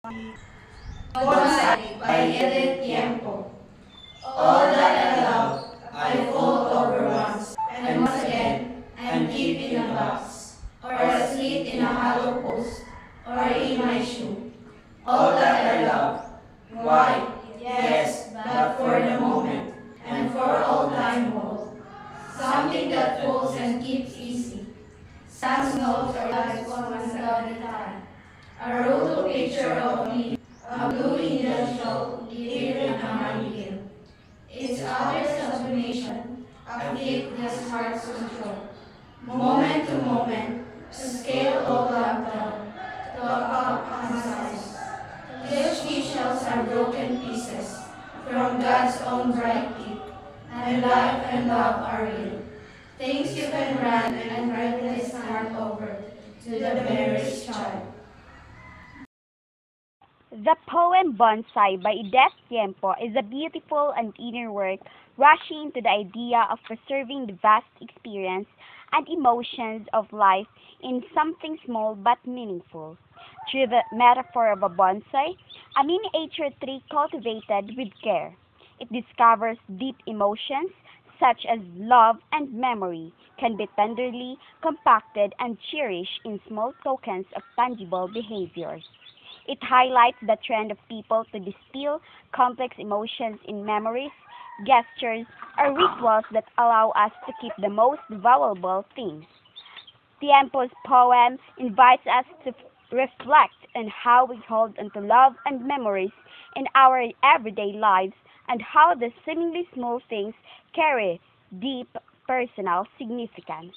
Bonsai by Edith Tiempo. All that I love, I fold over once, and once again, and keep in a box, or asleep in a hollow post, or in my shoe. All that I love, why, yes, but for the moment, and for all time hold. Something that folds and keeps easy. Sans notes or lights one at a time. A roto picture of me, a blue Indian shawl, even a honeydew. Its outer sublimation, a fleet this heart's control. Moment to moment, to scale of love to a cup on size. Till seashells are broken pieces from God's own bright gift, and life and love are real. Things you can run and reckless hand over to the merest child. The poem Bonsai by Edith Tiempo is a beautiful and inner work rushing into the idea of preserving the vast experience and emotions of life in something small but meaningful. Through the metaphor of a bonsai, a miniature tree cultivated with care, it discovers deep emotions such as love and memory can be tenderly compacted and cherished in small tokens of tangible behaviors. It highlights the trend of people to distill complex emotions in memories, gestures, or rituals that allow us to keep the most valuable things. Tiempo's poem invites us to reflect on how we hold onto love and memories in our everyday lives and how the seemingly small things carry deep personal significance.